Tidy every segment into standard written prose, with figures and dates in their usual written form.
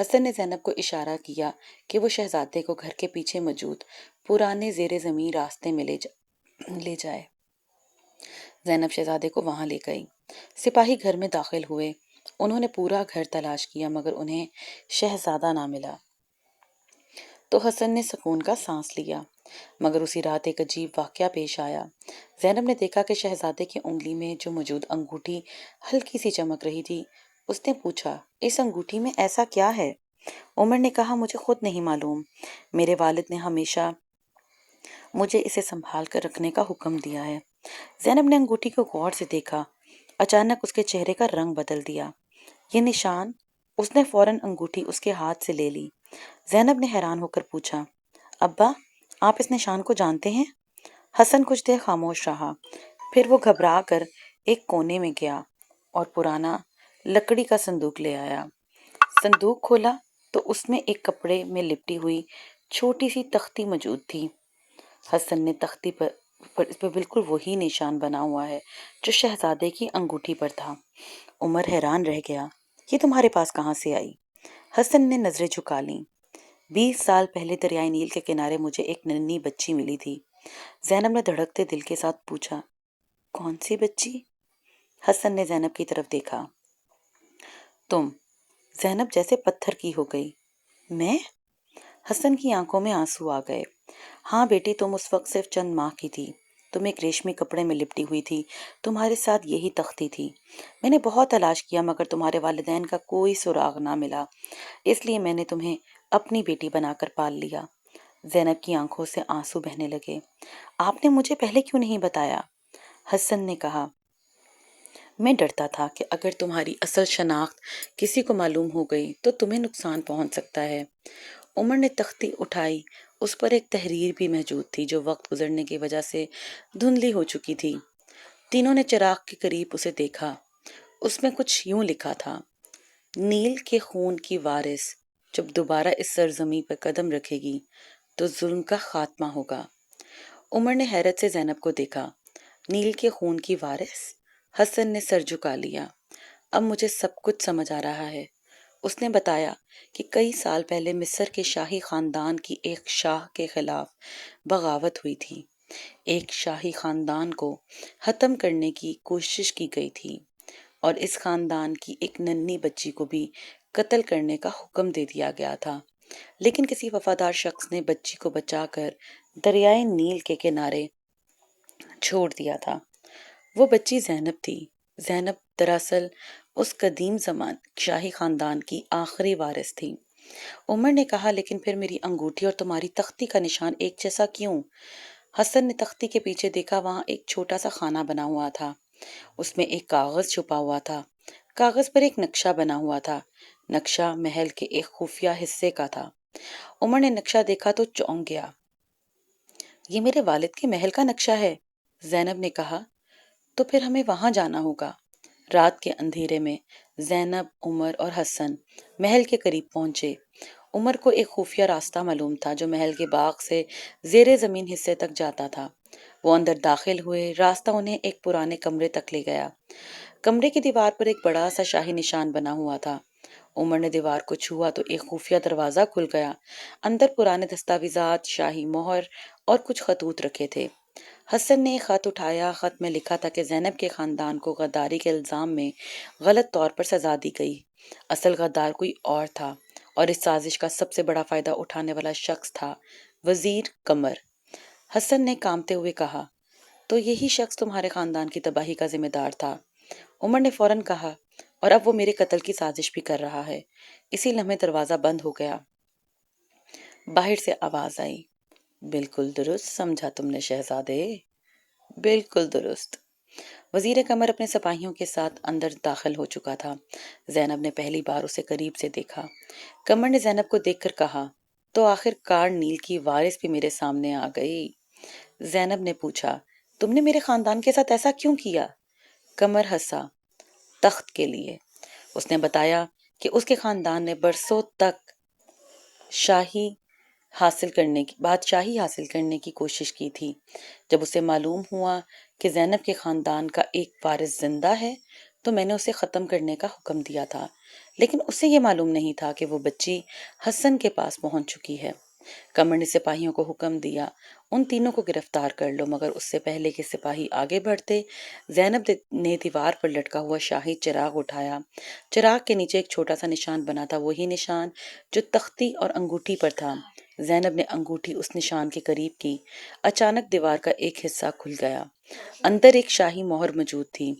حسن نے زینب کو اشارہ کیا کہ وہ شہزادے کو گھر کے پیچھے موجود پرانے زیر زمین راستے میں لے جائے۔ زینب شہزادے کو وہاں لے گئی۔ سپاہی گھر میں داخل ہوئے۔ انہوں نے پورا گھر تلاش کیا مگر انہیں شہزادہ نہ ملا۔ تو حسن نے سکون کا سانس لیا، مگر اسی رات ایک عجیب واقعہ پیش آیا۔ زینب نے دیکھا کہ شہزادے کی انگلی میں جو موجود انگوٹھی ہلکی سی چمک رہی تھی۔ اس نے پوچھا، اس انگوٹھی میں ایسا کیا ہے؟ عمر نے کہا، مجھے خود نہیں معلوم، میرے والد نے ہمیشہ مجھے اسے سنبھال کر رکھنے کا حکم دیا ہے۔ زینب نے انگوٹھی کو غور سے دیکھا۔ اچانک اس کے چہرے کا رنگ بدل دیا۔ یہ نشان؟ اس نے فوراً انگوٹھی اس کے ہاتھ سے لے لی۔ زینب نے حیران ہو کر پوچھا، ابا، آپ اس نشان کو جانتے ہیں؟ حسن کچھ دیر خاموش رہا، پھر وہ گھبرا کر ایک کونے میں گیا اور پرانا لکڑی کا صندوق لے آیا۔ صندوق کھولا تو اس میں ایک کپڑے میں لپٹی ہوئی چھوٹی سی تختی موجود تھی۔ حسن نے تختی پر اس پہ بالکل وہی نشان بنا ہوا ہے جو شہزادے کی انگوٹھی پر تھا۔ عمر حیران رہ گیا، یہ تمہارے پاس کہاں سے آئی؟ حسن نے نظریں جھکا لیں۔ 20 سال پہلے دریائے نیل کے کنارے مجھے ایک ننھی بچی ملی تھی۔ زینب نے دھڑکتے دل کے ساتھ پوچھا، کون سی بچی؟ حسن نے زینب کی طرف دیکھا۔ تم۔ زینب جیسے پتھر کی ہو گئی۔ میں؟ حسن کی آنکھوں میں آنسو آ گئے۔ ہاں بیٹی، تم اس وقت صرف چند ماہ کی تھی۔ تم ایک ریشمی کپڑے میں لپٹی ہوئی تھی۔ تمہارے ساتھ یہی تختی تھی۔ میں نے بہت تلاش کیا مگر تمہارے والدین کا کوئی سراغ نہ ملا، اس لیے میں نے تمہیں اپنی بیٹی بنا کر پال لیا۔ زینب کی آنکھوں سے آنسو بہنے لگے۔ آپ نے مجھے پہلے کیوں نہیں بتایا؟ حسن نے کہا، میں ڈرتا تھا کہ اگر تمہاری اصل شناخت کسی کو معلوم ہو گئی تو تمہیں نقصان پہنچ سکتا ہے۔ عمر نے تختی اٹھائی۔ اس پر ایک تحریر بھی موجود تھی جو وقت گزرنے کی وجہ سے دھندلی ہو چکی تھی۔ تینوں نے چراغ کے قریب اسے دیکھا۔ اس میں کچھ یوں لکھا تھا، نیل کے خون کی وارث جب دوبارہ اس سرزمین پر قدم رکھے گی تو ظلم کا خاتمہ ہوگا۔ عمر نے حیرت سے زینب کو دیکھا۔ نیل کے خون کی وارث؟ حسن نے سر جھکا لیا۔ اب مجھے سب کچھ سمجھ آ رہا ہے۔ اس نے بتایا کہ کئی سال پہلے مصر کے شاہی خاندان کی ایک شاہ کے خلاف بغاوت ہوئی تھی۔ ایک شاہی خاندان کو ختم کرنے کی کوشش کی گئی تھی اور اس خاندان کی ایک ننھی بچی کو بھی قتل کرنے کا حکم دے دیا گیا تھا، لیکن کسی وفادار شخص نے بچی کو بچا کر دریائے نیل کے کنارے چھوڑ دیا تھا۔ وہ بچی زینب تھی۔ زینب دراصل اس قدیم زمان شاہی خاندان کی آخری وارث تھی۔ عمر نے کہا، لیکن پھر میری انگوٹھی اور تمہاری تختی کا نشان ایک جیسا کیوں؟ حسن نے تختی کے پیچھے دیکھا، وہاں ایک چھوٹا سا خانہ بنا ہوا تھا۔ اس میں ایک کاغذ چھپا ہوا تھا۔ کاغذ پر ایک نقشہ بنا ہوا تھا۔ نقشہ محل کے ایک خفیہ حصے کا تھا۔ عمر نے نقشہ دیکھا تو چونک گیا۔ یہ میرے والد کے محل کا نقشہ ہے، زینب نے کہا۔ تو پھر ہمیں وہاں جانا ہوگا۔ رات کے اندھیرے میں زینب، عمر اور حسن محل کے قریب پہنچے۔ عمر کو ایک خفیہ راستہ معلوم تھا جو محل کے باغ سے زیر زمین حصے تک جاتا تھا۔ وہ اندر داخل ہوئے۔ راستہ انہیں ایک پرانے کمرے تک لے گیا۔ کمرے کی دیوار پر ایک بڑا سا شاہی نشان بنا ہوا تھا۔ عمر نے دیوار کو چھوا تو ایک خفیہ دروازہ کھل گیا۔ اندر پرانے دستاویزات، شاہی مہر اور کچھ خطوط رکھے تھے۔ حسن نے ایک خط اٹھایا۔ خط میں لکھا تھا کہ زینب کے خاندان کو غداری کے الزام میں غلط طور پر سزا دی گئی۔ اصل غدار کوئی اور تھا اور اس سازش کا سب سے بڑا فائدہ اٹھانے والا شخص تھا وزیر قمر۔ حسن نے کانپتے ہوئے کہا، تو یہی شخص تمہارے خاندان کی تباہی کا ذمہ دار تھا؟ عمر نے فوراً کہا، اور اب وہ میرے قتل کی سازش بھی کر رہا ہے۔ اسی لمحے دروازہ بند ہو گیا۔ باہر سے آواز آئی، بالکل درست سمجھا تم نے شہزادے، بالکل درست۔ وزیر قمر اپنے سپاہیوں کے ساتھ اندر داخل ہو چکا تھا۔ زینب نے پہلی بار اسے قریب سے دیکھا۔ قمر نے زینب کو دیکھ کر کہا، تو آخر کار نیل کی وارث بھی میرے سامنے آ گئی۔ زینب نے پوچھا، تم نے میرے خاندان کے ساتھ ایسا کیوں کیا؟ قمر ہنسا، تخت کے لیے۔ اس نے بتایا کہ اس کے خاندان نے برسوں تک بادشاہی حاصل کرنے کی کوشش کی تھی۔ جب اسے معلوم ہوا کہ زینب کے خاندان کا ایک وارث زندہ ہے تو میں نے اسے ختم کرنے کا حکم دیا تھا۔ لیکن اسے یہ معلوم نہیں تھا کہ وہ بچی حسن کے پاس پہنچ چکی ہے۔ قمر نے سپاہیوں کو حکم دیا، ان تینوں کو گرفتار کر لو، مگر اس سے پہلے کہ سپاہی آگے بڑھتے زینب نے دیوار پر لٹکا ہوا شاہی چراغ اٹھایا۔ چراغ کے نیچے ایک چھوٹا سا نشان بنا تھا، وہی نشان جو تختی اور انگوٹھی پر تھا۔ زینب نے انگوٹھی اس نشان کے قریب کی۔ اچانک دیوار کا ایک حصہ کھل گیا، اندر ایک شاہی مہر موجود تھی۔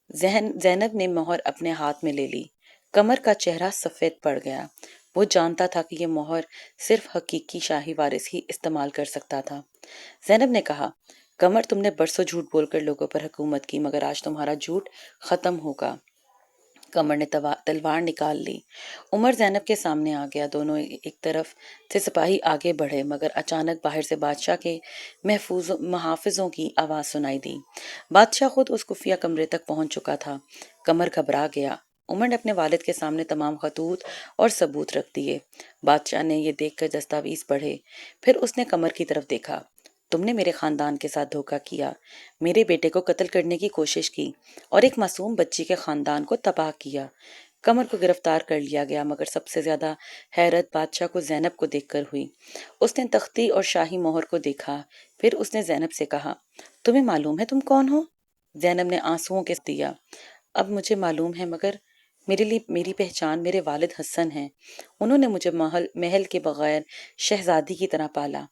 زینب نے مہر اپنے ہاتھ میں لے لی۔ قمر کا چہرہ سفید پڑ گیا۔ وہ جانتا تھا کہ یہ مہر صرف حقیقی شاہی وارث ہی استعمال کر سکتا تھا۔ زینب نے کہا، قمر، تم نے برسوں جھوٹ بول کر لوگوں پر حکومت کی، مگر آج تمہارا جھوٹ ختم ہوگا۔ قمر نے تلوار نکال لی۔ عمر زینب کے سامنے آ گیا۔ دونوں ایک طرف سے سپاہی آگے بڑھے، مگر اچانک باہر سے بادشاہ کے محافظوں کی آواز سنائی دی۔ بادشاہ خود اس خفیہ کمرے تک پہنچ چکا تھا۔ قمر گھبرا گیا۔ عمر نے اپنے والد کے سامنے تمام خطوط اور ثبوت رکھ دیے۔ بادشاہ نے یہ دیکھ کر دستاویز پڑھے، پھر اس نے قمر کی طرف دیکھا۔ تم نے میرے خاندان کے ساتھ دھوکہ کیا، میرے بیٹے کو قتل کرنے کی کوشش کی اور ایک معصوم بچی کے خاندان کو تباہ کیا۔ قمر کو گرفتار کر لیا گیا، مگر سب سے زیادہ حیرت بادشاہ کو زینب کو دیکھ کر ہوئی۔ اس نے تختی اور شاہی مہر کو دیکھا، پھر اس نے زینب سے کہا، تمہیں معلوم ہے تم کون ہو؟ زینب نے آنسوؤں کے دیا، اب مجھے معلوم ہے، مگر میرے لیے میری پہچان میرے والد حسن ہیں۔ انہوں نے مجھے محل کے بغیر شہزادی کی طرح پالا۔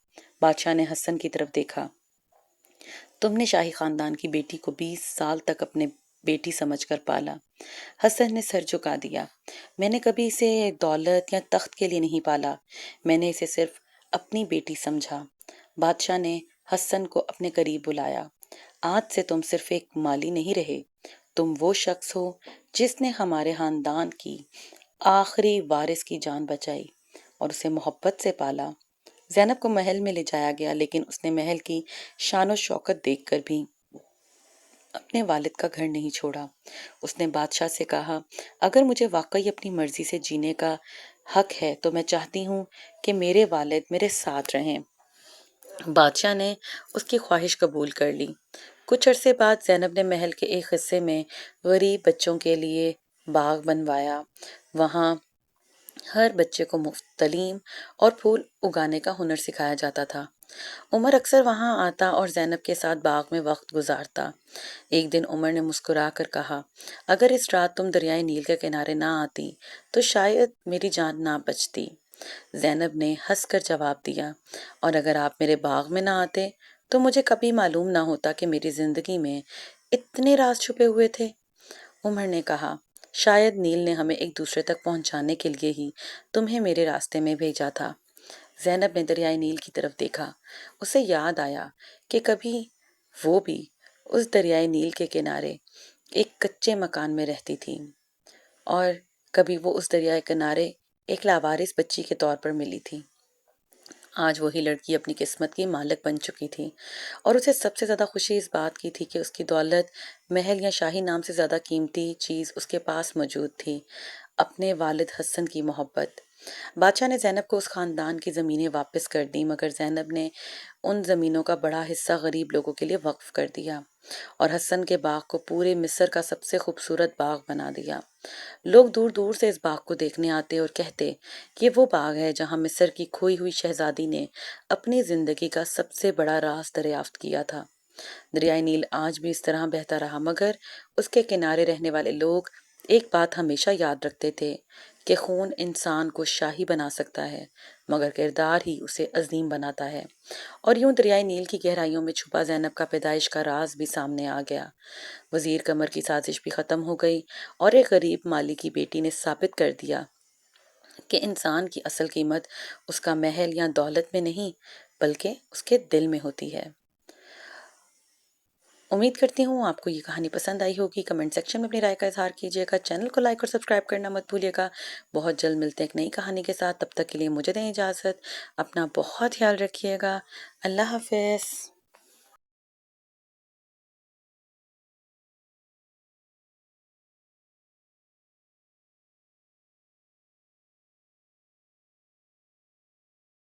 بادشاہ نے حسن کی طرف دیکھا، تم نے شاہی خاندان کی بیٹی کو 20 سال تک اپنے بیٹی سمجھ کر پالا۔ حسن نے سر جھکا دیا، میں نے کبھی اسے دولت یا تخت کے لیے نہیں پالا، میں نے اسے صرف اپنی بیٹی سمجھا۔ بادشاہ نے حسن کو اپنے قریب بلایا، آج سے تم صرف ایک مالی نہیں رہے، تم وہ شخص ہو جس نے ہمارے خاندان کی آخری وارث کی جان بچائی اور اسے محبت سے پالا۔ زینب کو محل میں لے جایا گیا، لیکن اس نے محل کی شان و شوکت دیکھ کر بھی اپنے والد کا گھر نہیں چھوڑا۔ اس نے بادشاہ سے کہا، اگر مجھے واقعی اپنی مرضی سے جینے کا حق ہے تو میں چاہتی ہوں کہ میرے والد میرے ساتھ رہیں۔ بادشاہ نے اس کی خواہش قبول کر لی۔ کچھ عرصے بعد زینب نے محل کے ایک حصے میں غریب بچوں کے لیے باغ بنوایا۔ وہاں ہر بچے کو مفت تعلیم اور پھول اگانے کا ہنر سکھایا جاتا تھا۔ عمر اکثر وہاں آتا اور زینب کے ساتھ باغ میں وقت گزارتا۔ ایک دن عمر نے مسکرا کر کہا، اگر اس رات تم دریائے نیل کے کنارے نہ آتی تو شاید میری جان نہ بچتی۔ زینب نے ہنس کر جواب دیا، اور اگر آپ میرے باغ میں نہ آتے تو مجھے کبھی معلوم نہ ہوتا کہ میری زندگی میں اتنے راز چھپے ہوئے تھے۔ عمر نے کہا، شاید نیل نے ہمیں ایک دوسرے تک پہنچانے کے لیے ہی تمہیں میرے راستے میں بھیجا تھا۔ زینب نے دریائے نیل کی طرف دیکھا۔ اسے یاد آیا کہ کبھی وہ بھی اس دریائے نیل کے کنارے ایک کچے مکان میں رہتی تھی، اور کبھی وہ اس دریائے کنارے ایک لاوارث بچی کے طور پر ملی تھی۔ آج وہی لڑکی اپنی قسمت کی مالک بن چکی تھی، اور اسے سب سے زیادہ خوشی اس بات کی تھی کہ اس کی دولت، محل یا شاہی نام سے زیادہ قیمتی چیز اس کے پاس موجود تھی، اپنے والد حسن کی محبت۔ بادشاہ نے زینب کو اس خاندان کی زمینیں واپس کر دیں، مگر زینب نے ان زمینوں کا بڑا حصہ غریب لوگوں کے لیے وقف کر دیا، اور حسن کے باغ کو پورے مصر کا سب سے خوبصورت باغ بنا دیا۔ لوگ دور دور سے اس باغ کو دیکھنے آتے اور کہتے، یہ وہ باغ ہے جہاں مصر کی کھوئی ہوئی شہزادی نے اپنی زندگی کا سب سے بڑا راز دریافت کیا تھا۔ دریائے نیل آج بھی اس طرح بہتا رہا، مگر اس کے کنارے رہنے والے لوگ ایک بات ہمیشہ یاد رکھتے تھے کہ خون انسان کو شاہی بنا سکتا ہے، مگر کردار ہی اسے عظیم بناتا ہے۔ اور یوں دریائے نیل کی گہرائیوں میں چھپا زینب کا پیدائش کا راز بھی سامنے آ گیا۔ وزیر قمر کی سازش بھی ختم ہو گئی، اور ایک غریب مالی کی بیٹی نے ثابت کر دیا کہ انسان کی اصل قیمت اس کا محل یا دولت میں نہیں، بلکہ اس کے دل میں ہوتی ہے۔ امید کرتی ہوں آپ کو یہ کہانی پسند آئی ہوگی۔ کمنٹ سیکشن میں اپنی رائے کا اظہار کیجیے گا، چینل کو لائک اور سبسکرائب کرنا مت بھولیے گا۔ بہت جلد ملتے ہیں ایک نئی کہانی کے ساتھ، تب تک کے لیے مجھے دیں اجازت، اپنا بہت خیال رکھیے گا۔ اللہ حافظ۔